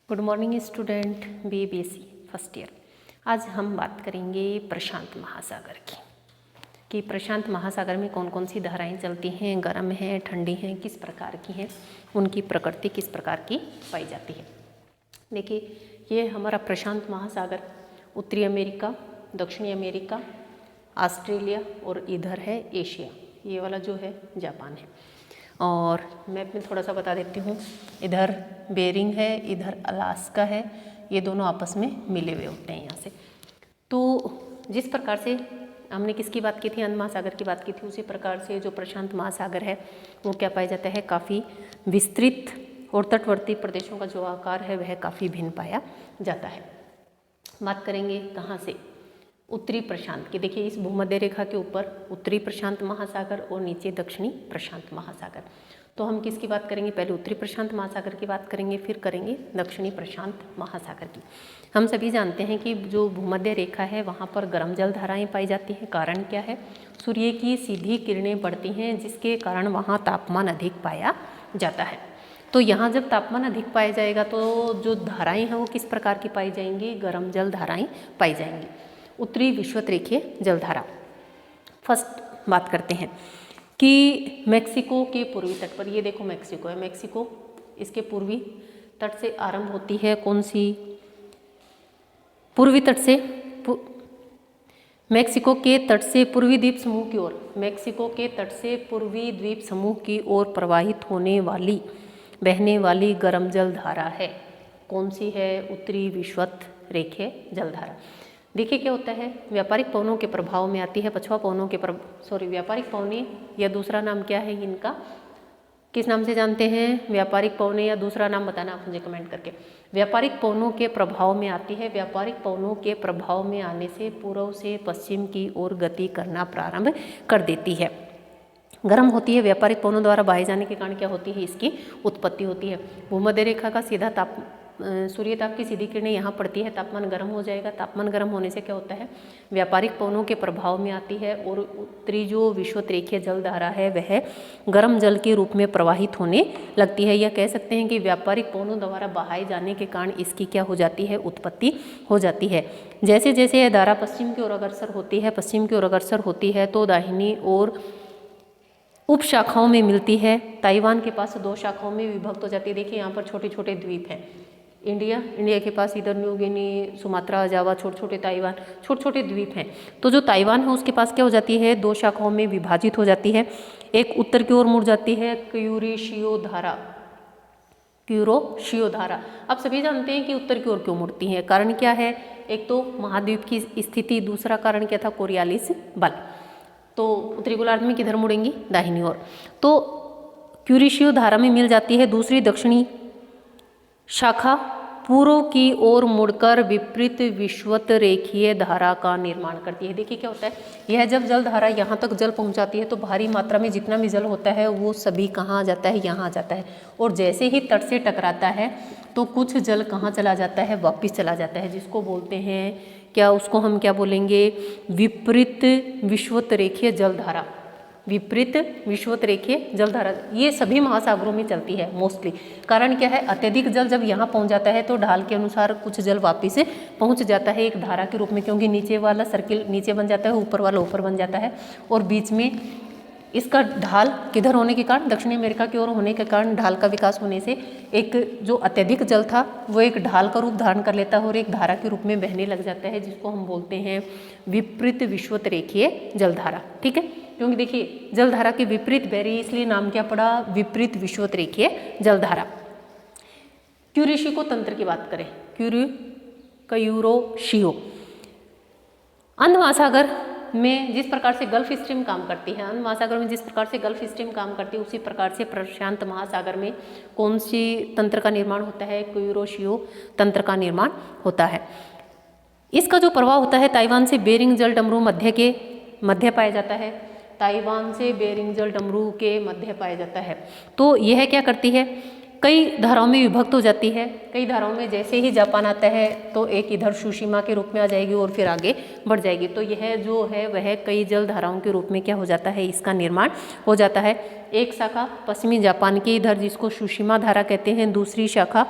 Good morning student, BSc first year. आज हम बात करेंगे प्रशांत महासागर की कि प्रशांत महासागर में कौन कौन सी धाराएं चलती हैं, गर्म हैं, ठंडी हैं, किस प्रकार की हैं, उनकी प्रकृति किस प्रकार की पाई जाती है। देखिए, ये हमारा प्रशांत महासागर उत्तरी अमेरिका, दक्षिणी अमेरिका, ऑस्ट्रेलिया और इधर है एशिया। ये वाला जो है जापान है। और मैप में थोड़ा सा बता देती हूँ, इधर बेरिंग है, इधर अलास्का है। ये दोनों आपस में मिले हुए होते हैं यहाँ से। तो जिस प्रकार से हमने किसकी बात की थी, अंध महासागर की बात की थी, उसी प्रकार से जो प्रशांत महासागर है वो क्या पाया जाता है, काफ़ी विस्तृत, और तटवर्ती प्रदेशों का जो आकार है वह काफ़ी भिन्न पाया जाता है। बात करेंगे कहाँ से, उत्तरी प्रशांत की। देखिए, इस भूमध्य रेखा के ऊपर उत्तरी प्रशांत महासागर और नीचे दक्षिणी प्रशांत महासागर। तो हम किसकी बात करेंगे, पहले उत्तरी प्रशांत महासागर की बात करेंगे, फिर करेंगे दक्षिणी प्रशांत महासागर की। हम सभी जानते हैं कि जो भूमध्य रेखा है वहाँ पर गर्म जल धाराएँ पाई जाती हैं। कारण क्या है, सूर्य की सीधी किरणें पड़ती हैं, जिसके कारण वहाँ तापमान अधिक पाया जाता है। तो यहाँ जब तापमान अधिक पाया जाएगा तो जो धाराएँ हैं वो किस प्रकार की पाई जाएंगी, गर्म जल धाराएँ पाई जाएंगी। उत्तरी विषुवतरेखीय जलधारा, फर्स्ट बात करते हैं कि मेक्सिको के पूर्वी तट पर, ये देखो मेक्सिको है, मेक्सिको इसके पूर्वी तट से आरंभ होती है। कौन सी, पूर्वी तट से, मेक्सिको के तट से पूर्वी द्वीप समूह की ओर, मेक्सिको के तट से पूर्वी द्वीप समूह की ओर प्रवाहित होने वाली, बहने वाली गर्म जल धारा है। कौन सी है, उत्तरी विषुवतरेखीय जलधारा। देखिए क्या होता है, व्यापारिक पवनों के प्रभाव में आती है। पछुआ पवनों के व्यापारिक पवनें, या दूसरा नाम क्या है इनका, किस नाम से जानते हैं, व्यापारिक पवनें, या दूसरा नाम बताना आप मुझे कमेंट करके। व्यापारिक पवनों के प्रभाव में आती है। व्यापारिक पवनों के प्रभाव में आने से पूर्व से पश्चिम की ओर गति करना प्रारंभ कर देती है, गर्म होती है। व्यापारिक पवनों द्वारा बहाए जाने के कारण क्या होती है, इसकी उत्पत्ति होती है। भूमध्य रेखा का सीधा सूर्य ताप की सीधी किरणें यहाँ पड़ती है, तापमान गर्म हो जाएगा। तापमान गर्म होने से क्या होता है, व्यापारिक पवनों के प्रभाव में आती है, और उत्तरी जो विषुवतरेखीय जलधारा है वह गर्म जल के रूप में प्रवाहित होने लगती है। या कह सकते हैं कि व्यापारिक पवनों द्वारा बहाए जाने के कारण इसकी क्या हो जाती है, उत्पत्ति हो जाती है। जैसे जैसे यह धारा पश्चिम की ओर अग्रसर होती है, पश्चिम की ओर अग्रसर होती है तो दाहिनी ओर उप शाखाओं में मिलती है। ताइवान के पास 2 शाखाओं में विभक्त हो जाती है। देखिए यहाँ पर छोटे छोटे द्वीप हैं। इंडिया के पास इधर न्यू गिनी, सुमात्रा, जावा, छोटे छोटे ताइवान, छोटे छोटे द्वीप हैं। तो जो ताइवान है उसके पास क्या हो जाती है, 2 शाखाओं में विभाजित हो जाती है। एक उत्तर की ओर मुड़ जाती है, क्यूरोशियो धारा। आप सभी जानते हैं कि उत्तर की ओर क्यों मुड़ती है, कारण क्या है, एक तो महाद्वीप की स्थिति, दूसरा कारण क्या था, कोरियालिस बल। तो उत्तरी गोलार्ध में किधर मुड़ेंगी, दाहिनी ओर। तो क्यूरोशियो धारा में मिल जाती है। दूसरी दक्षिणी शाखा पूर्व की ओर मुड़कर विपरीत विषुवतरेखीय धारा का निर्माण करती है। देखिए क्या होता है, यह जब जल धारा यहाँ तक जल पहुँचाती है तो भारी मात्रा में जितना भी जल होता है वो सभी कहाँ आ जाता है, यहाँ आ जाता है। और जैसे ही तट से टकराता है तो कुछ जल कहाँ चला जाता है, वापिस चला जाता है, जिसको बोलते हैं क्या, उसको हम क्या बोलेंगे, विपरीत विषुवतरेखीय जलधारा। विपरीत विषुवतरेखीय जलधारा ये सभी महासागरों में चलती है मोस्टली। कारण क्या है, अत्यधिक जल जब यहाँ पहुँच जाता है तो ढाल के अनुसार कुछ जल वापिस पहुँच जाता है एक धारा के रूप में, क्योंकि नीचे वाला सर्किल नीचे बन जाता है, ऊपर वाला ऊपर बन जाता है, और बीच में इसका ढाल किधर होने के कारण, दक्षिणी अमेरिका की ओर होने के कारण, ढाल का विकास होने से एक जो अत्यधिक जल था वो एक ढाल का रूप धारण कर लेता है और एक धारा के रूप में बहने लग जाता है, जिसको हम बोलते हैं विपरीत विषुवतरेखीय जलधारा। ठीक है, क्योंकि देखिए जलधारा के विपरीत बह रही है, इसलिए नाम क्या पड़ा, विपरीत विषुवतरेखीय जलधारा। क्यूरोशियो तंत्र की बात करें, क्यूरोशियो अंध महासागर में जिस प्रकार से गल्फ स्ट्रीम काम करती है, अंध महासागर में जिस प्रकार से गल्फ स्ट्रीम काम करती है, उसी प्रकार से प्रशांत महासागर में कौन सी तंत्र का निर्माण होता है, क्यूरोशियो तंत्र का निर्माण होता है। इसका जो प्रभाव होता है ताइवान से बेरिंग जल डमरू मध्य पाया जाता है, ताइवान से बेरिंग जल डमरू के मध्य पाया जाता है। तो यह क्या करती है, कई धाराओं में विभक्त हो जाती है। कई धाराओं में जैसे ही जापान आता है तो एक इधर सुशीमा के रूप में आ जाएगी और फिर आगे बढ़ जाएगी। तो यह जो है वह कई जल धाराओं के रूप में क्या हो जाता है, इसका निर्माण हो जाता है। एक शाखा पश्चिमी जापान की इधर जिसको सुशीमा धारा कहते हैं, दूसरी शाखा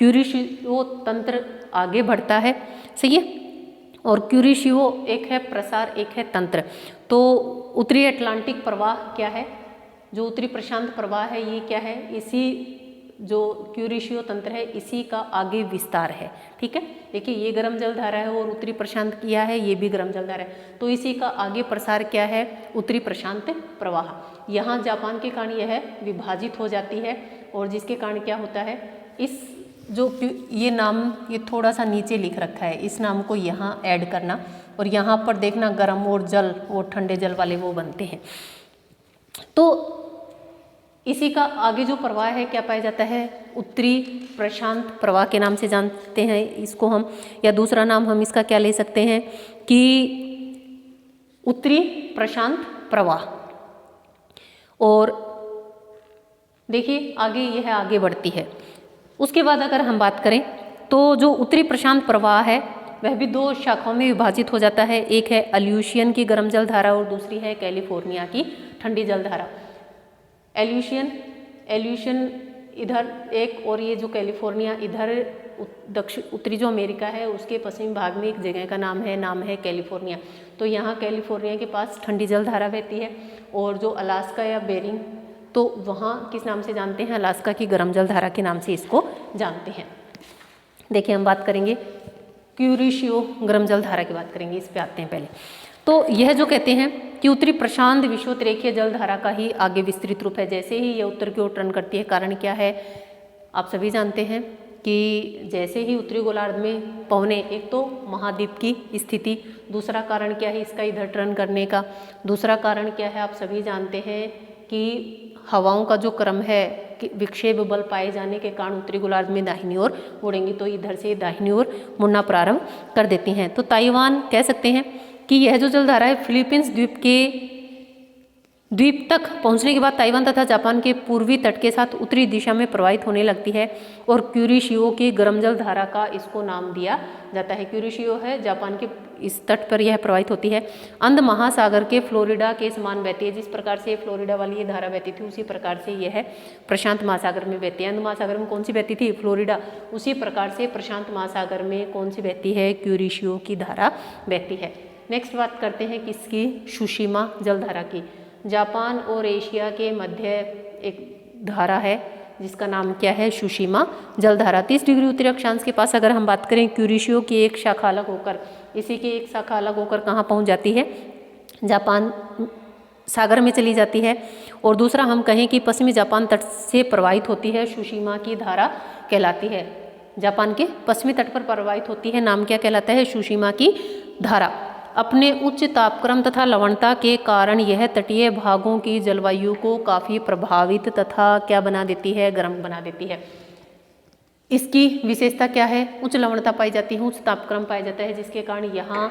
क्यूरिशियो तंत्र आगे बढ़ता है, सही है। और क्यूरिशियो एक है प्रसार, एक है तंत्र। तो उत्तरी अटलांटिक प्रवाह क्या है, जो उत्तरी प्रशांत प्रवाह है ये क्या है, इसी जो क्यूरिशियो तंत्र है इसी का आगे विस्तार है, ठीक है। देखिए ये गर्म जलधारा है और उत्तरी प्रशांत किया है, ये भी गर्म जलधारा है, तो इसी का आगे प्रसार क्या है, उत्तरी प्रशांत प्रवाह। यहाँ जापान के कारण यह विभाजित हो जाती है और जिसके कारण क्या होता है, इस जो ये नाम ये थोड़ा सा नीचे लिख रखा है, इस नाम को यहाँ ऐड करना और यहाँ पर देखना गर्म और जल और ठंडे जल वाले वो बनते हैं। तो इसी का आगे जो प्रवाह है क्या पाया जाता है, उत्तरी प्रशांत प्रवाह के नाम से जानते हैं इसको हम, या दूसरा नाम हम इसका क्या ले सकते हैं कि उत्तरी प्रशांत प्रवाह। और देखिए आगे यह आगे बढ़ती है। उसके बाद अगर हम बात करें तो जो उत्तरी प्रशांत प्रवाह है वह भी दो शाखाओं में विभाजित हो जाता है, एक है अल्यूशियन की गर्म जलधारा और दूसरी है कैलिफोर्निया की ठंडी जलधारा। एल्यूशियन इधर एक, और ये जो कैलिफोर्निया इधर दक्षिण उत्तरी जो अमेरिका है उसके पश्चिमी भाग में एक जगह का नाम है कैलिफोर्निया। तो यहाँ कैलिफोर्निया के पास ठंडी जलधारा बहती है और जो अलास्का या बेरिंग तो वहाँ किस नाम से जानते हैं, अलास्का की गर्म जलधारा के नाम से इसको जानते हैं। देखिए हम बात करेंगे क्यूरिशियो गर्म जलधारा की बात करेंगे, इस पे आते हैं पहले। तो यह जो कहते हैं कि उत्तरी प्रशांत विषुवतरेखीय जलधारा का ही आगे विस्तृत रूप है, जैसे ही यह उत्तर की ओर टर्न करती है। कारण क्या है, आप सभी जानते हैं कि जैसे ही उत्तरी गोलार्ध में पहुँचे, एक तो महाद्वीप की स्थिति, दूसरा कारण क्या है इसका इधर टर्न करने का, दूसरा कारण क्या है आप सभी जानते हैं कि हवाओं का जो क्रम है कि विक्षेप बल पाए जाने के कारण उत्तरी गोलार्ध में दाहिनी ओर मुड़ेंगी, तो इधर से दाहिनी ओर मुड़ना प्रारंभ कर देती हैं। तो ताइवान कह सकते हैं कि यह जो जलधारा है फिलीपींस द्वीप तक पहुंचने के बाद ताइवान तथा जापान के पूर्वी तट के साथ उत्तरी दिशा में प्रवाहित होने लगती है और क्यूरिशियो की गर्म जलधारा का इसको नाम दिया जाता है। क्यूरिशियो है जापान के इस तट पर यह प्रवाहित होती है, अंध महासागर के फ्लोरिडा के समान बहती है। जिस प्रकार से फ्लोरिडा वाली ये धारा बहती थी उसी प्रकार से यह प्रशांत महासागर में बहती है। अंध महासागर में कौन सी बहती थी, फ्लोरिडा, उसी प्रकार से प्रशांत महासागर में कौन सी बहती है, क्यूरिशियो की धारा बहती है। नेक्स्ट बात करते हैं किसकी, सुशिमा जलधारा की। जापान और एशिया के मध्य एक धारा है जिसका नाम क्या है, सुशिमा जलधारा। 30 डिग्री उत्तरी अक्षांश के पास अगर हम बात करें, क्यूरिशियो की एक शाखा अलग होकर, इसी की एक शाखा अलग होकर कहाँ पहुँच जाती है, जापान सागर में चली जाती है। और दूसरा हम कहें कि पश्चिमी जापान तट से प्रवाहित होती है, सुशिमा की धारा कहलाती है। जापान के पश्चिमी तट पर प्रवाहित होती है, नाम क्या कहलाता है, सुशिमा की धारा। अपने उच्च तापक्रम तथा लवणता के कारण यह तटीय भागों की जलवायु को काफ़ी प्रभावित तथा क्या बना देती है, गर्म बना देती है। इसकी विशेषता क्या है, उच्च लवणता पाई जाती है, उच्च तापक्रम पाया जाता है, जिसके कारण यहाँ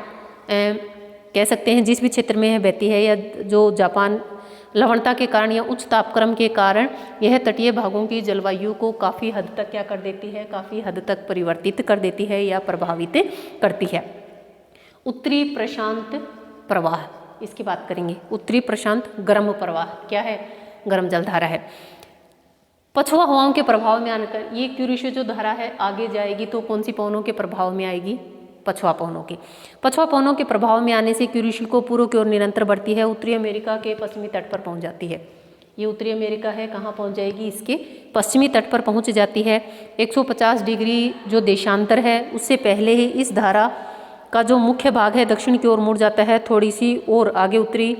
कह सकते हैं जिस भी क्षेत्र में यह बहती है या जो जापान लवणता के कारण या उच्च तापक्रम के कारण यह तटीय भागों की जलवायु को काफ़ी हद तक क्या कर देती है, काफ़ी हद तक परिवर्तित कर देती है या प्रभावित करती है। उत्तरी प्रशांत प्रवाह, इसकी बात करेंगे। उत्तरी प्रशांत गर्म प्रवाह क्या है, गर्म जलधारा है। पछुआ हवाओं के प्रभाव में आकर ये क्यूरिशियो जो धारा है आगे जाएगी तो कौन सी पवनों के प्रभाव में आएगी, पछुआ पवनों के। पछुआ पवनों के प्रभाव में आने से क्यूरिशियो को पूर्व की ओर निरंतर बढ़ती है, उत्तरी अमेरिका के पश्चिमी तट पर पहुंच जाती है। ये उत्तरी अमेरिका है, कहाँ पहुंच जाएगी, इसके पश्चिमी तट पर पहुंच जाती है। 150 डिग्री जो देशांतर है उससे पहले ही इस धारा का जो मुख्य भाग है दक्षिण की ओर मुड़ जाता है, थोड़ी सी और आगे उत्तरी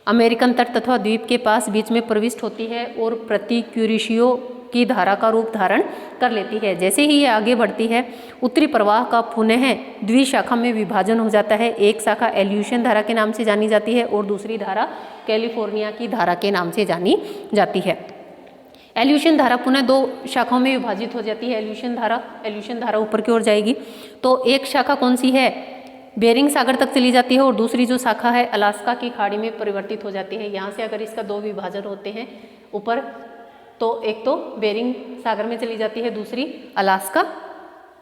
अमेरिकन तट तथा द्वीप के पास बीच में प्रविष्ट होती है और प्रति क्यूरिशियो की धारा का रूप धारण कर लेती है। जैसे ही ये आगे बढ़ती है उत्तरी प्रवाह का पुनः द्विशाखा में विभाजन हो जाता है। एक शाखा एल्यूशियन धारा के नाम से जानी जाती है और दूसरी धारा कैलिफोर्निया की धारा के नाम से जानी जाती है। एल्यूशियन धारा पुनः दो शाखाओं में विभाजित हो जाती है। एल्यूशियन धारा ऊपर की ओर जाएगी तो एक शाखा कौन सी है, बेरिंग सागर तक चली जाती है और दूसरी जो शाखा है अलास्का की खाड़ी में परिवर्तित हो जाती है। यहाँ से अगर इसका दो विभाजन होते हैं ऊपर, तो एक तो बेरिंग सागर में चली जाती है, दूसरी अलास्का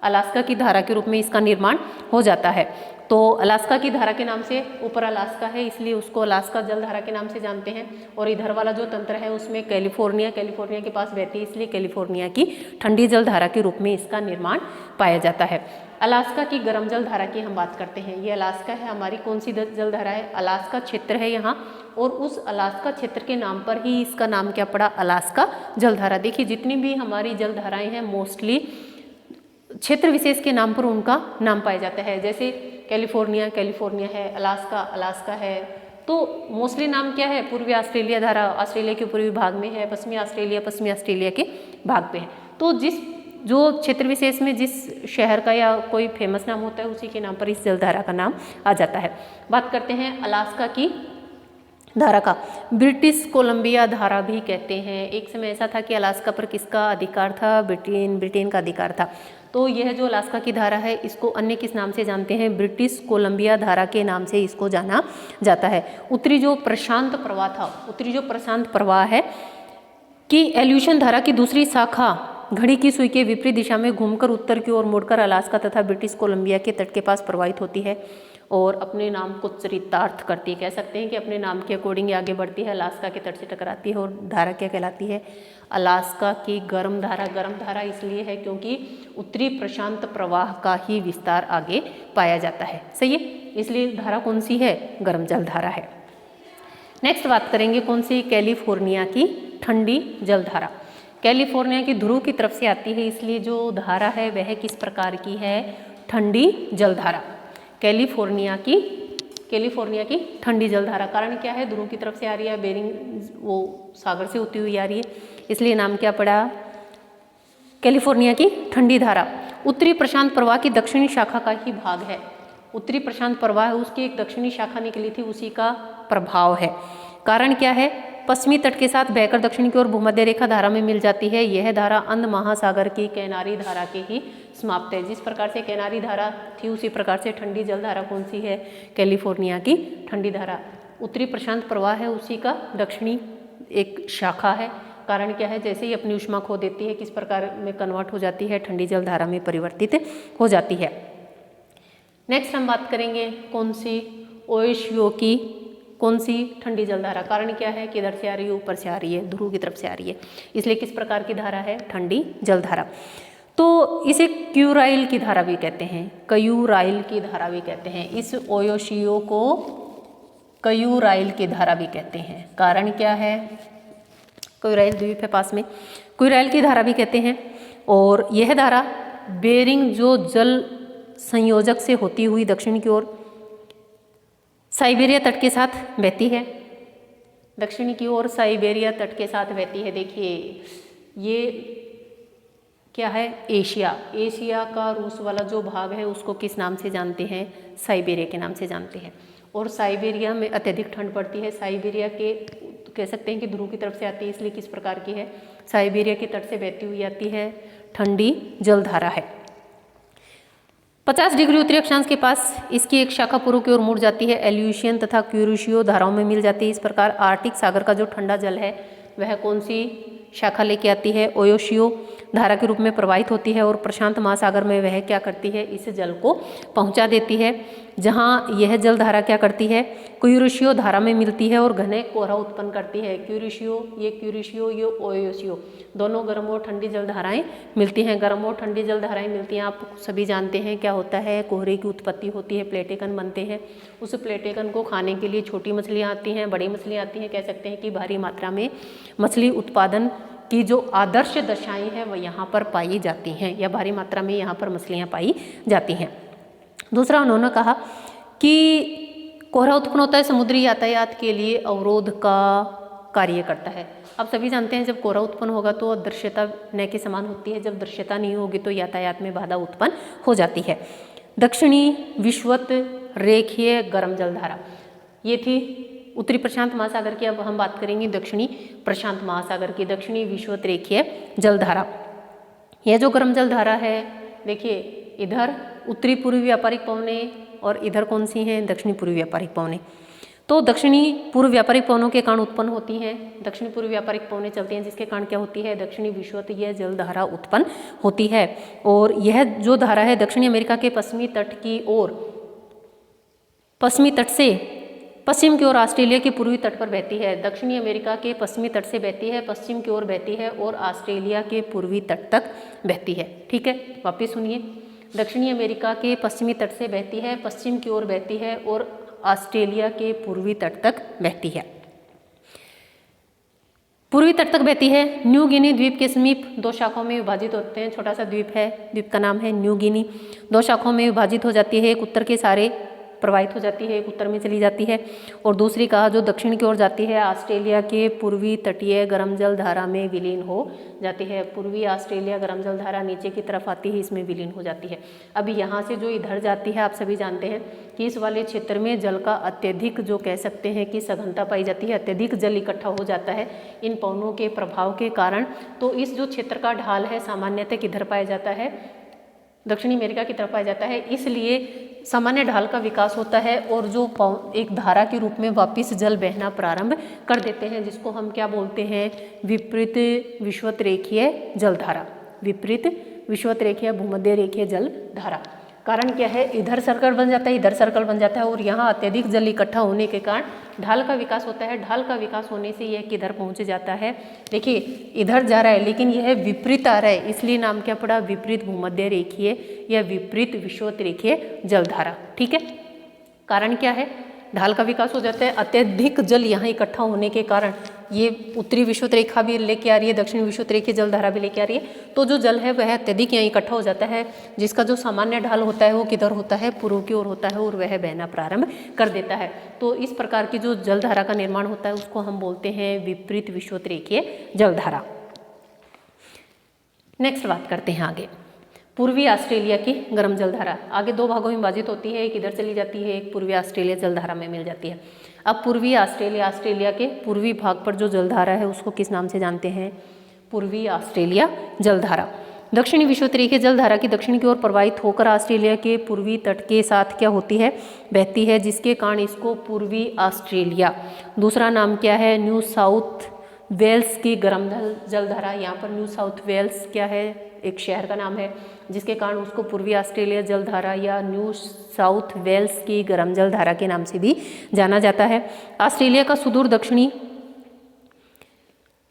अलास्का की धारा के रूप में इसका निर्माण हो जाता है। तो अलास्का की धारा के नाम से, ऊपर अलास्का है इसलिए उसको अलास्का जलधारा के नाम से जानते हैं, और इधर वाला जो तंत्र है उसमें कैलिफोर्निया के पास बहती है, इसलिए कैलिफोर्निया की ठंडी जलधारा के रूप में इसका निर्माण पाया जाता है। अलास्का की गर्म जलधारा की हम बात करते हैं। ये अलास्का है हमारी, कौन सी जलधारा है, अलास्का क्षेत्र है यहाँ, और उस अलास्का क्षेत्र के नाम पर ही इसका नाम क्या पड़ा, अलास्का जलधारा। देखिए जितनी भी हमारी जलधाराएं हैं मोस्टली क्षेत्र विशेष के नाम पर उनका नाम पाया जाता है। जैसे कैलिफोर्निया है, अलास्का है, तो मोस्टली नाम क्या है, पूर्वी ऑस्ट्रेलिया धारा ऑस्ट्रेलिया के पूर्वी भाग में है, पश्चिमी ऑस्ट्रेलिया के भाग पे है। तो जो क्षेत्र विशेष में जिस शहर का या कोई फेमस नाम होता है उसी के नाम पर इस जलधारा का नाम आ जाता है। बात करते हैं अलास्का की धारा का, ब्रिटिश कोलंबिया धारा भी कहते हैं। एक समय ऐसा था कि अलास्का पर किसका अधिकार था, ब्रिटेन का अधिकार था। तो यह जो अलास्का की धारा है इसको अन्य किस नाम से जानते हैं, ब्रिटिश कोलंबिया धारा के नाम से इसको जाना जाता है। उत्तरी जो प्रशांत प्रवाह है कि एल्यूशन धारा की दूसरी शाखा घड़ी की सुई के विपरीत दिशा में घूमकर उत्तर की ओर मुड़कर अलास्का तथा ब्रिटिश कोलंबिया के तट के पास प्रवाहित होती है और अपने नाम को चरितार्थ करती है। कह सकते हैं कि अपने नाम के अकॉर्डिंग आगे बढ़ती है, अलास्का के तट से टकराती है, और धारा क्या कहलाती है, अलास्का की गर्म धारा इसलिए है क्योंकि उत्तरी प्रशांत प्रवाह का ही विस्तार आगे पाया जाता है। सही है, इसलिए धारा कौन सी है, गर्म जल धारा है। नेक्स्ट बात करेंगे कौन सी, कैलिफोर्निया की ठंडी जल धारा। कैलिफोर्निया की ध्रुव की तरफ से आती है, इसलिए जो धारा है वह किस प्रकार की है, ठंडी जलधारा। कैलिफोर्निया की ठंडी जलधारा, कारण क्या है, ध्रुव की तरफ से आ रही है, बेरिंग वो सागर से होती हुई आ रही है, इसलिए नाम क्या पड़ा, कैलिफोर्निया की ठंडी धारा। उत्तरी प्रशांत प्रवाह की दक्षिणी शाखा का ही भाग है। उत्तरी प्रशांत प्रवाह है उसकी एक दक्षिणी शाखा निकली थी, उसी का प्रभाव है। कारण क्या है, पश्चिमी तट के साथ बहकर दक्षिण की ओर भूमध्य रेखा धारा में मिल जाती है। यह धारा अंध महासागर की कैनारी धारा के ही समाप्त है। जिस प्रकार से कैनारी धारा थी उसी प्रकार से ठंडी जल धारा कौन सी है, कैलिफोर्निया की ठंडी धारा। उत्तरी प्रशांत प्रवाह है उसी का दक्षिणी एक शाखा है। कारण क्या है, जैसे ही अपनी ऊष्मा खो देती है किस प्रकार में कन्वर्ट हो जाती है, ठंडी जल धारा में परिवर्तित हो जाती है। नेक्स्ट हम बात करेंगे कौन सी, ओएशियो की कौन सी ठंडी जलधारा। कारण क्या है, किधर से आ रही है, ऊपर से आ रही है, ध्रुव की तरफ से आ रही है, इसलिए किस प्रकार की धारा है, ठंडी जलधारा। तो इसे क्यूराइल की धारा भी कहते हैं, क्यूराइल की धारा भी कहते हैं। इस ओयोशियो को क्यूराइल की धारा भी कहते हैं। कारण क्या है, क्यूराइल द्वीप है पास में, क्यूराइल की धारा भी कहते हैं। और यह धारा बेरिंग जो जल संयोजक से होती हुई दक्षिण की ओर साइबेरिया तट के साथ बहती है, दक्षिण की ओर साइबेरिया तट के साथ बहती है। देखिए ये क्या है, एशिया का रूस वाला जो भाग है उसको किस नाम से जानते हैं, साइबेरिया के नाम से जानते हैं। और साइबेरिया में अत्यधिक ठंड पड़ती है, साइबेरिया के कह सकते हैं कि ध्रुव की तरफ से आती है, इसलिए किस प्रकार की है, साइबेरिया के तट से बहती हुई आती है, ठंडी जलधारा है। 50 डिग्री उत्तरी अक्षांश के पास इसकी एक शाखा पूर्व की ओर मुड़ जाती है, एल्यूशियन तथा क्यूरिशियो धाराओं में मिल जाती है। इस प्रकार आर्कटिक सागर का जो ठंडा जल है वह कौन सी शाखा लेके आती है, ओयोशियो धारा के रूप में प्रवाहित होती है और प्रशांत महासागर में वह क्या करती है, इस जल को पहुंचा देती है। जहां यह जल धारा क्या करती है, क्यूरिशियो धारा में मिलती है और घने कोहरा उत्पन्न करती है। क्यूरिशियो ये ओयोशियो दोनों गर्म और ठंडी जल धाराएं मिलती हैं। गर्म और ठंडी जल धाराएं मिलती हैं, आप सभी जानते हैं क्या होता है, कोहरे की उत्पत्ति होती है, प्लेटेकन बनते हैं। उस प्लेटेकन को खाने के लिए छोटी मछलियाँ आती हैं, बड़ी मछलियाँ आती हैं। कह सकते हैं कि भारी मात्रा में मछली उत्पादन की जो आदर्श दशाएं हैं वह यहाँ पर पाई जाती हैं, या भारी मात्रा में यहाँ पर मछलियाँ पाई जाती हैं। दूसरा उन्होंने कहा कि कोहरा उत्पन्न होता है समुद्री यातायात के लिए अवरोध का कार्य करता है। आप सभी जानते हैं जब कोहरा उत्पन्न होगा तो दृश्यता न के समान होती है, जब दृश्यता नहीं होगी तो यातायात में बाधा उत्पन्न हो जाती है। दक्षिणी विषुवत रेखीय गर्म जलधारा, ये थी उत्तरी प्रशांत महासागर की। अब हम बात करेंगे दक्षिणी प्रशांत महासागर की, दक्षिणी विषुवत रेखीय जलधारा। यह जो गर्म जलधारा है, देखिए इधर उत्तरी पूर्वी व्यापारिक पवनें और इधर कौन सी हैं, दक्षिणी पूर्वी व्यापारिक पवनें। तो दक्षिणी पूर्व व्यापारिक पवनों के कारण उत्पन्न होती हैं, दक्षिणी पूर्व व्यापारिक पवनें चलती हैं, जिसके कारण क्या होती है, दक्षिणी विषुवतीय जलधारा उत्पन्न होती है। और यह जो धारा है दक्षिणी अमेरिका के पश्चिमी तट की ओर, पश्चिमी तट से पश्चिम की ओर ऑस्ट्रेलिया के पूर्वी तट पर बहती है। दक्षिणी अमेरिका के पश्चिमी तट से बहती है, पश्चिम की ओर बहती है और ऑस्ट्रेलिया के पूर्वी तट तक बहती है। ठीक है, वापिस सुनिए, दक्षिणी अमेरिका के पश्चिमी तट से बहती है, पश्चिम की ओर बहती है और ऑस्ट्रेलिया के पूर्वी तट तक बहती है। पूर्वी तट तक बहती है। न्यू गिनी द्वीप के समीप 2 शाखाओं में विभाजित होते हैं। छोटा सा द्वीप है, द्वीप का नाम है न्यू गिनी। 2 शाखाओं में विभाजित हो जाती है, एक उत्तर के सारे प्रवाहित हो जाती है, एक उत्तर में चली जाती है और दूसरी कहा जो दक्षिण की ओर जाती है ऑस्ट्रेलिया के पूर्वी तटीय गर्म जल धारा में विलीन हो जाती है। पूर्वी ऑस्ट्रेलिया गर्म जल धारा नीचे की तरफ आती है, इसमें विलीन हो जाती है। अभी यहाँ से जो इधर जाती है, आप सभी जानते हैं कि इस वाले क्षेत्र में जल का अत्यधिक, जो कह सकते हैं कि सघनता पाई जाती है, अत्यधिक जल इकट्ठा हो जाता है इन पवनों के प्रभाव के कारण। तो इस जो क्षेत्र का ढाल है सामान्यतः किधर पाया जाता है, दक्षिणी अमेरिका की तरफ पाया जाता है, इसलिए सामान्य ढाल का विकास होता है और जो एक धारा के रूप में वापस जल बहना प्रारंभ कर देते हैं, जिसको हम क्या बोलते हैं, विपरीत विषुवत रेखीय जलधारा, विपरीत विषुवत रेखीय भूमध्य रेखीय जल धारा। कारण क्या है, इधर सर्कल बन जाता है, इधर सर्कल बन जाता है और यहाँ अत्यधिक जल इकट्ठा होने के कारण ढाल का विकास होता है। ढाल का विकास होने से यह किधर पहुँच जाता है, देखिए इधर जा रहा है लेकिन यह विपरीत आ रहा है, इसलिए नाम क्या पड़ा, विपरीत भूमध्य रेखीय या विपरीत विषुवत रेखीय जलधारा। ठीक है, कारण क्या है, ढाल का विकास हो जाता है, अत्यधिक जल यहाँ इकट्ठा होने के कारण ये उत्तरी विषुवत रेखा भी लेके आ रही है, दक्षिणी विषुवत रेखीय जलधारा भी लेके आ रही है, तो जो जल है वह अत्यधिक यहाँ इकट्ठा हो जाता है, जिसका जो सामान्य ढाल होता है वो किधर होता है, पूर्व की ओर होता है और वह बहना प्रारंभ कर देता है। तो इस प्रकार की जो जलधारा का निर्माण होता है उसको हम बोलते हैं विपरीत विषुवत रेखीय जलधारा। नेक्स्ट बात करते हैं आगे, पूर्वी ऑस्ट्रेलिया की गर्म जलधारा। आगे 2 भागों में विभाजित होती है, एक इधर चली जाती है, एक पूर्वी ऑस्ट्रेलिया जलधारा में मिल जाती है। अब पूर्वी ऑस्ट्रेलिया, ऑस्ट्रेलिया के पूर्वी भाग पर जो जलधारा है उसको किस नाम से जानते हैं, पूर्वी ऑस्ट्रेलिया जलधारा। दक्षिणी विषुवत रेखीय जलधारा की दक्षिण की ओर प्रवाहित होकर ऑस्ट्रेलिया के पूर्वी तट के साथ क्या होती है, बहती है, जिसके कारण इसको पूर्वी ऑस्ट्रेलिया, दूसरा नाम क्या है, न्यू साउथ वेल्स की गर्म जलधारा। यहाँ पर न्यू साउथ वेल्स क्या है, एक शहर का नाम है, जिसके कारण उसको पूर्वी ऑस्ट्रेलिया जलधारा या न्यू साउथ वेल्स की गर्म जलधारा के नाम से भी जाना जाता है। ऑस्ट्रेलिया का सुदूर दक्षिणी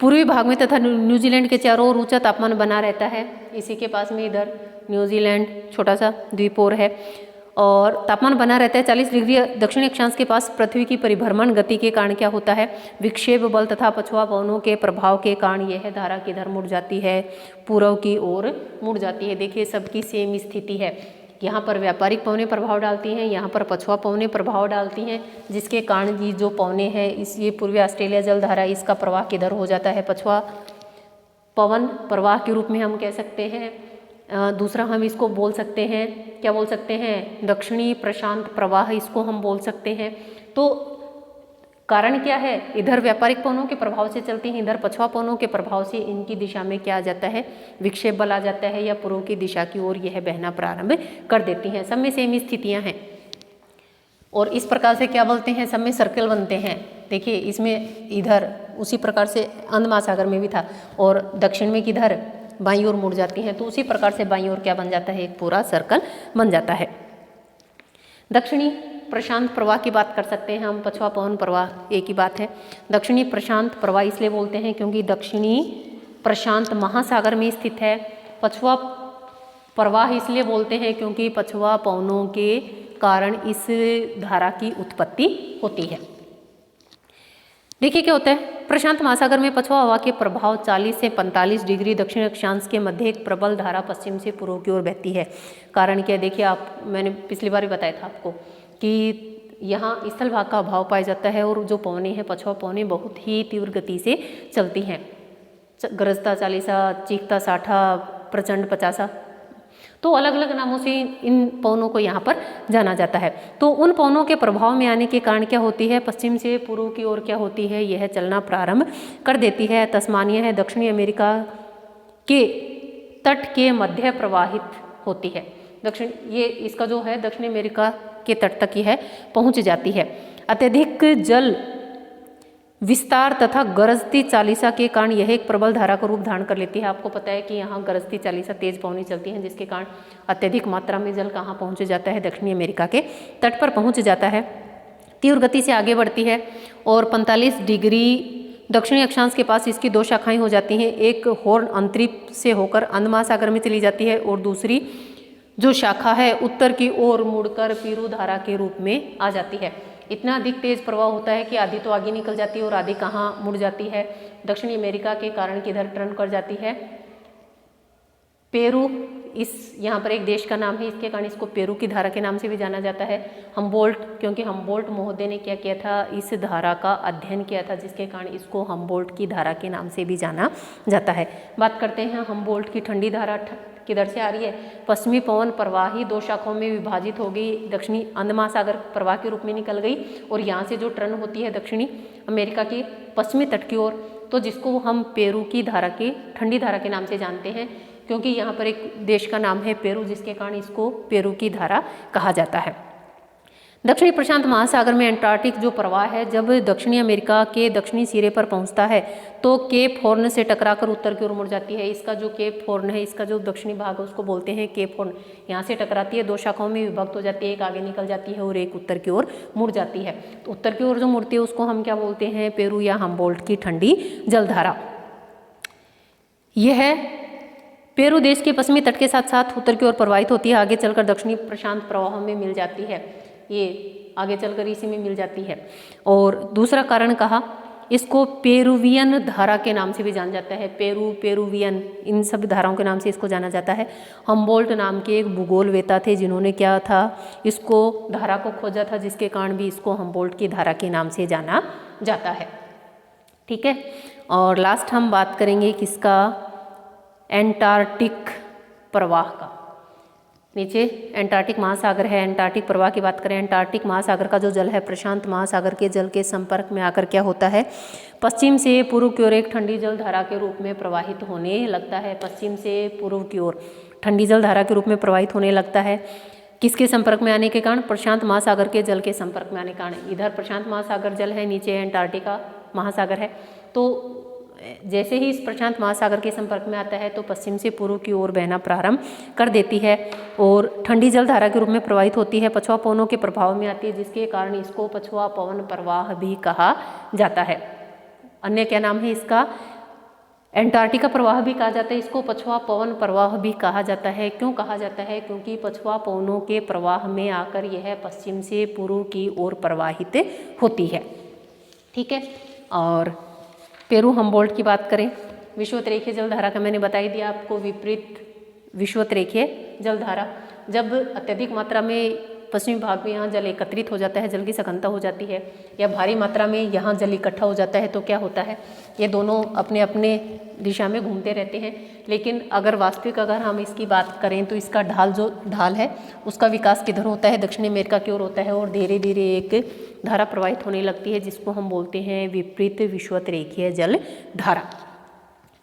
पूर्वी भाग में तथा न्यूजीलैंड के चारों ओर ऊंचा तापमान बना रहता है। इसी के पास में इधर न्यूजीलैंड छोटा सा द्वीप और है और तापमान बना रहता है 40 डिग्री दक्षिण अक्षांश के पास। पृथ्वी की परिभ्रमण गति के कारण क्या होता है, विक्षेप बल तथा पछुआ पवनों के प्रभाव के कारण यह धारा किधर मुड़ जाती है, पूर्व की ओर मुड़ जाती है। देखिए सबकी सेम स्थिति है, यहाँ पर व्यापारिक पवनें प्रभाव डालती हैं, यहाँ पर पछुआ पवनें प्रभाव डालती हैं, जिसके कारण ये जो पवनें हैं इस ये पूर्वी ऑस्ट्रेलिया जलधारा, इसका प्रवाह किधर हो जाता है, पछुआ पवन प्रवाह के रूप में हम कह सकते हैं। दूसरा हम इसको बोल सकते हैं, क्या बोल सकते हैं, दक्षिणी प्रशांत प्रवाह इसको हम बोल सकते हैं। तो कारण क्या है, इधर व्यापारिक पवनों के प्रभाव से चलती हैं, इधर पछुआ पवनों के प्रभाव से इनकी दिशा में क्या आ जाता है, विक्षेप बल आ जाता है या पूर्व की दिशा की ओर यह बहना प्रारंभ कर देती हैं। सब में सेम स्थितियाँ हैं और इस प्रकार से क्या बोलते हैं, सब में सर्कल बनते हैं। देखिए इसमें इधर उसी प्रकार से अंध महासागर में भी था और दक्षिण में किधर बाईं ओर मुड़ जाती हैं, तो उसी प्रकार से बाईं ओर क्या बन जाता है, एक पूरा सर्कल बन जाता है। दक्षिणी प्रशांत प्रवाह की बात कर सकते हैं हम, पछुआ पवन प्रवाह एक ही बात है। दक्षिणी प्रशांत प्रवाह इसलिए बोलते हैं क्योंकि दक्षिणी प्रशांत महासागर में स्थित है। पछुआ प्रवाह इसलिए बोलते हैं क्योंकि पछुआ पवनों के कारण इस धारा की उत्पत्ति होती है। देखिए क्या होता है, प्रशांत महासागर में पछुआ हवा के प्रभाव 40 से 45 डिग्री दक्षिण अक्षांश के मध्य एक प्रबल धारा पश्चिम से पूर्व की ओर बहती है। कारण क्या, देखिए आप, मैंने पिछली बार भी बताया था आपको कि यहाँ स्थल भाग का अभाव पाया जाता है और जो पवनें हैं, पछुआ पवनें बहुत ही तीव्र गति से चलती हैं, गरजता 40, चीखता 60, प्रचंड 50, तो अलग अलग नामों से इन पवनों को यहाँ पर जाना जाता है। तो उन पवनों के प्रभाव में आने के कारण क्या होती है, पश्चिम से पूर्व की ओर क्या होती है, यह चलना प्रारंभ कर देती है। तस्मानिया है दक्षिणी अमेरिका के तट के मध्य प्रवाहित होती है। दक्षिण, ये इसका जो है दक्षिणी अमेरिका के तट तक ही है पहुँच जाती है। अत्यधिक अत्यधिक जल विस्तार तथा गरजती चालिसा के कारण यह एक प्रबल धारा का रूप धारण कर लेती है। आपको पता है कि यहाँ गरजती चालिसा तेज पवनें चलती हैं, जिसके कारण अत्यधिक मात्रा में जल कहाँ पहुँच जाता है, दक्षिणी अमेरिका के तट पर पहुँच जाता है, तीव्र गति से आगे बढ़ती है और 45 डिग्री दक्षिणी अक्षांश के पास इसकी दो शाखाएं हो जाती हैं। एक हॉर्न अंतरिक्ष से होकर अंध महासागर में चली जाती है और दूसरी जो शाखा है उत्तर की ओर मुड़कर पेरू धारा के रूप में आ जाती है। इतना अधिक तेज प्रवाह होता है कि आधी तो आगे निकल जाती है और आधी कहाँ मुड़ जाती है, दक्षिणी अमेरिका के कारण किधर टर्न कर जाती है, पेरू। इस यहाँ पर एक देश का नाम है, इसके कारण इसको पेरू की धारा के नाम से भी जाना जाता है। हम्बोल्ट, क्योंकि हम्बोल्ट महोदय ने क्या किया था, इस धारा का अध्ययन किया था, जिसके कारण इसको हम्बोल्ट की धारा के नाम से भी जाना जाता है। बात करते हैं हम्बोल्ट की ठंडी धारा किधर से आ रही है, पश्चिमी पवन प्रवाही दो शाखाओं में विभाजित हो गई, दक्षिणी अंध महासागर प्रवाह के रूप में निकल गई और यहाँ से जो टर्न होती है दक्षिणी अमेरिका के पश्चिमी तट की ओर, तो जिसको हम पेरू की धारा की ठंडी धारा के नाम से जानते हैं, क्योंकि यहाँ पर एक देश का नाम है पेरू, जिसके कारण इसको पेरू की धारा कहा जाता है। दक्षिणी प्रशांत महासागर में अंटार्कटिक जो प्रवाह है जब दक्षिणी अमेरिका के दक्षिणी सिरे पर पहुंचता है तो केप हॉर्न से टकराकर उत्तर की ओर मुड़ जाती है। इसका जो केप हॉर्न है, इसका जो दक्षिणी भाग है उसको बोलते हैं केप हॉर्न। यहाँ से टकराती है, दो शाखाओं में विभक्त हो जाती है, एक आगे निकल जाती है और एक उत्तर की ओर मुड़ जाती है। तो उत्तर की ओर जो मुड़ती है उसको हम क्या बोलते हैं, पेरू या हम्बोल्ट की ठंडी जलधारा। यह पेरू देश के पश्चिमी तट के साथ साथ उत्तर की ओर प्रवाहित होती है, आगे चलकर दक्षिणी प्रशांत प्रवाह में मिल जाती है, ये आगे चलकर इसी में मिल जाती है। और दूसरा कारण कहा, इसको पेरुवियन धारा के नाम से भी जाना जाता है, पेरुवियन, इन सब धाराओं के नाम से इसको जाना जाता है। हम्बोल्ट नाम के एक भूगोलवेता थे जिन्होंने क्या था, इसको धारा को खोजा था, जिसके कारण भी इसको हम्बोल्ट की धारा के नाम से जाना जाता है। ठीक है, और लास्ट हम बात करेंगे किसका, एंटार्कटिक प्रवाह का। नीचे एंटार्कटिक महासागर है, एंटार्कटिक प्रवाह की बात करें, एंटार्कटिक महासागर का जो जल है प्रशांत महासागर के जल के संपर्क में आकर क्या होता है, पश्चिम से पूर्व की ओर एक ठंडी जल धारा के रूप में प्रवाहित होने लगता है। पश्चिम से पूर्व की ओर ठंडी जल धारा के रूप में प्रवाहित होने लगता है, किसके संपर्क में आने के कारण, प्रशांत महासागर के जल के संपर्क में आने के कारण। इधर प्रशांत महासागर जल है, नीचे एंटार्कटिका महासागर है, तो जैसे ही इस प्रशांत महासागर के संपर्क में आता है तो पश्चिम से पूर्व की ओर बहना प्रारंभ कर देती है और ठंडी जल धारा के रूप में प्रवाहित होती है, पछुआ पवनों के प्रभाव में आती है, जिसके कारण इसको पछुआ पवन प्रवाह भी कहा जाता है। अन्य क्या नाम है इसका, एंटार्कटिका प्रवाह भी कहा जाता है, इसको पछुआ पवन प्रवाह भी कहा जाता है। क्यों कहा जाता है, क्योंकि पछुआ पवनों के प्रवाह में आकर यह पश्चिम से पूर्व की ओर प्रवाहित होती है। ठीक है, और पेरू हम्बोल्ट की बात करें, विषुवत-रेखीय जलधारा का मैंने बता ही दिया आपको, विपरीत विषुवत-रेखीय जलधारा, जब अत्यधिक मात्रा में पश्चिमी भाग में यहाँ जल एकत्रित हो जाता है, जल की सघनता हो जाती है, या भारी मात्रा में यहाँ जल इकट्ठा हो जाता है, तो क्या होता है, ये दोनों अपने अपने दिशा में घूमते रहते हैं। लेकिन अगर वास्तविक अगर हम इसकी बात करें तो इसका ढाल है उसका विकास किधर होता है, दक्षिणी अमेरिका की ओर होता है और धीरे धीरे एक धारा प्रवाहित होने लगती है, जिसको हम बोलते हैं विपरीत विषुवत रेखीय जल धारा।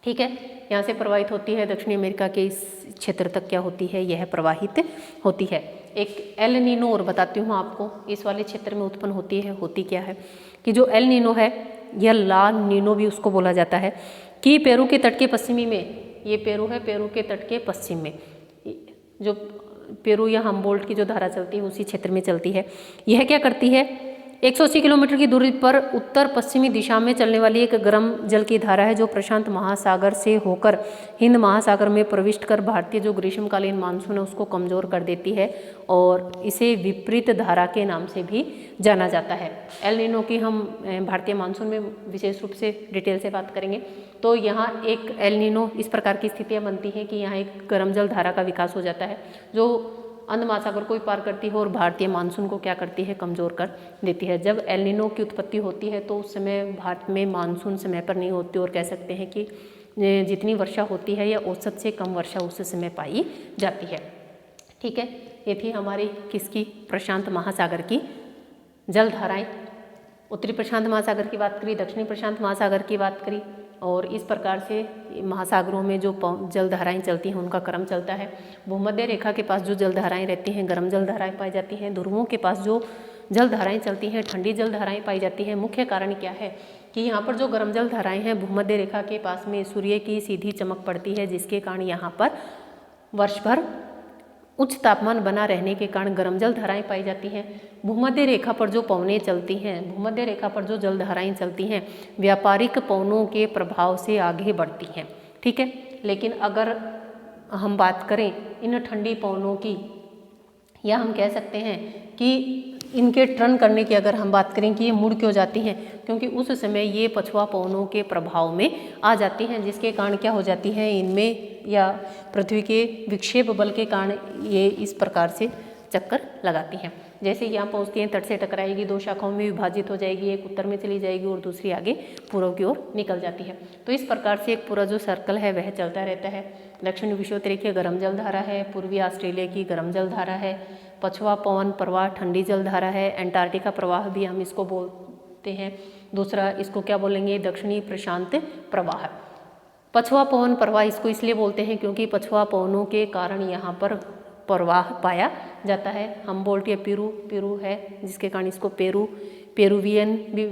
ठीक है, यहाँ से प्रवाहित होती है, दक्षिणी अमेरिका के इस क्षेत्र तक क्या होती है, यह प्रवाहित होती है। एक एल नीनो और बताती हूँ आपको, इस वाले क्षेत्र में उत्पन्न होती है, होती क्या है कि जो एल नीनो है या ला नीनो भी उसको बोला जाता है, कि पेरू के तट के पश्चिमी में, ये पेरू है, पेरू के तट के पश्चिम में जो पेरू या हम्बोल्ट की जो धारा चलती है उसी क्षेत्र में चलती है। यह क्या करती है, 180 किलोमीटर की दूरी पर उत्तर पश्चिमी दिशा में चलने वाली एक गर्म जल की धारा है, जो प्रशांत महासागर से होकर हिंद महासागर में प्रविष्ट कर भारतीय जो ग्रीष्मकालीन मानसून है उसको कमज़ोर कर देती है और इसे विपरीत धारा के नाम से भी जाना जाता है। एल नीनो की हम भारतीय मानसून में विशेष रूप से डिटेल से बात करेंगे। तो यहाँ एक एल नीनो इस प्रकार की स्थितियाँ बनती हैं कि यहाँ एक गर्म जल धारा का विकास हो जाता है, जो अंध महासागर को भी पार करती है और भारतीय मानसून को क्या करती है, कमज़ोर कर देती है। जब एल नीनो की उत्पत्ति होती है तो उस समय भारत में मानसून समय पर नहीं होती और कह सकते हैं कि जितनी वर्षा होती है या औसत से कम वर्षा उस समय पाई जाती है। ठीक है, ये थी हमारी किसकी, प्रशांत महासागर की जलधाराएं। उत्तरी प्रशांत महासागर की बात करी, दक्षिणी प्रशांत महासागर की बात करी, और इस प्रकार से महासागरों में जो जलधाराएं चलती हैं उनका क्रम चलता है। भूमध्य रेखा के पास जो जलधाराएं रहती हैं गर्म जलधाराएं पाई जाती हैं, ध्रुवों के पास जो जलधाराएं चलती हैं, ठंडी जलधाराएं पाई जाती हैं। मुख्य कारण क्या है कि यहाँ पर जो गर्म जलधाराएं हैं भूमध्य रेखा के पास में सूर्य की सीधी चमक पड़ती है, जिसके कारण यहाँ पर वर्ष भर उच्च तापमान बना रहने के कारण गर्म जलधाराएं पाई जाती हैं। भूमध्य रेखा पर जो पवनें चलती हैं, भूमध्य रेखा पर जो जलधाराएं चलती हैं, व्यापारिक पवनों के प्रभाव से आगे बढ़ती हैं, ठीक है। लेकिन अगर हम बात करें इन ठंडी पवनों की, या हम कह सकते हैं कि इनके टर्न करने की अगर हम बात करें कि ये मुड़ क्यों जाती हैं, क्योंकि उस समय ये पछुआ पवनों के प्रभाव में आ जाती हैं, जिसके कारण क्या हो जाती हैं, इनमें या पृथ्वी के विक्षेप बल के कारण ये इस प्रकार से चक्कर लगाती हैं। जैसे यहाँ पहुँचती हैं, तट से टकराएगी, दो शाखाओं में विभाजित हो जाएगी, एक उत्तर में चली जाएगी और दूसरी आगे पूर्व की ओर निकल जाती है। तो इस प्रकार से एक पूरा जो सर्कल है वह चलता रहता है। दक्षिण विषुवत गर्म जलधारा है, पूर्वी ऑस्ट्रेलिया की गर्म जलधारा है, पछुआ पवन प्रवाह ठंडी जलधारा है, एंटार्क्टिका प्रवाह भी हम इसको बोलते हैं। दूसरा इसको क्या बोलेंगे, दक्षिणी प्रशांत प्रवाह। पछुआ पवन प्रवाह इसको इसलिए बोलते हैं क्योंकि पछुआ पवनों के कारण यहाँ पर प्रवाह पाया जाता है। हम्बोल्ट या पेरू है, जिसके कारण इसको पेरुवियन भी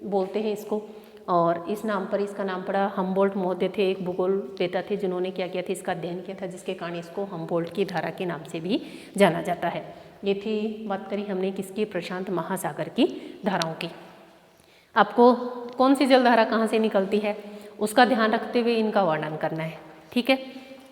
बोलते हैं इसको। और इस नाम पर इसका नाम पड़ा, हम्बोल्ट महोदय थे, एक भूगोलवेत्ता थे जिन्होंने क्या किया था, इसका अध्ययन किया था, जिसके कारण इसको हम्बोल्ट की धारा के नाम से भी जाना जाता है। ये थी बात करी हमने किसकी, प्रशांत महासागर की धाराओं की। आपको कौन सी जलधारा कहाँ से निकलती है उसका ध्यान रखते हुए इनका वर्णन करना है, ठीक है।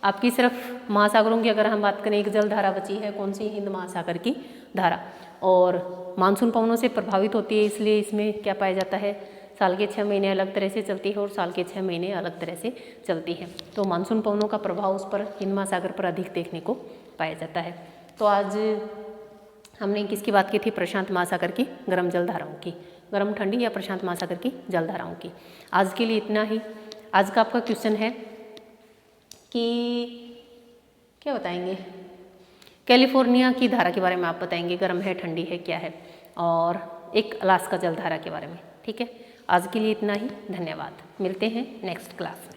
आपकी सिर्फ महासागरों की अगर हम बात करें, एक जलधारा बची है, कौन सी, हिंद महासागर की धारा। और मानसून पवनों से प्रभावित होती है, इसलिए इसमें क्या पाया जाता है, साल के 6 महीने अलग तरह से चलती है और साल के 6 महीने अलग तरह से चलती है। तो मानसून पवनों का प्रभाव उस पर, हिंद महासागर पर अधिक देखने को पाया जाता है। तो आज हमने किसकी बात की थी, प्रशांत महासागर की गर्म जलधाराओं की, गर्म ठंडी या प्रशांत महासागर की जलधाराओं की। आज के लिए इतना ही। आज का आपका क्वेश्चन है कि क्या बताएंगे, कैलिफोर्निया की धारा के बारे में आप बताएंगे, गर्म है ठंडी है क्या है, और एक अलास्का जलधारा के बारे में, ठीक है। आज के लिए इतना ही, धन्यवाद। मिलते हैं नेक्स्ट क्लास में।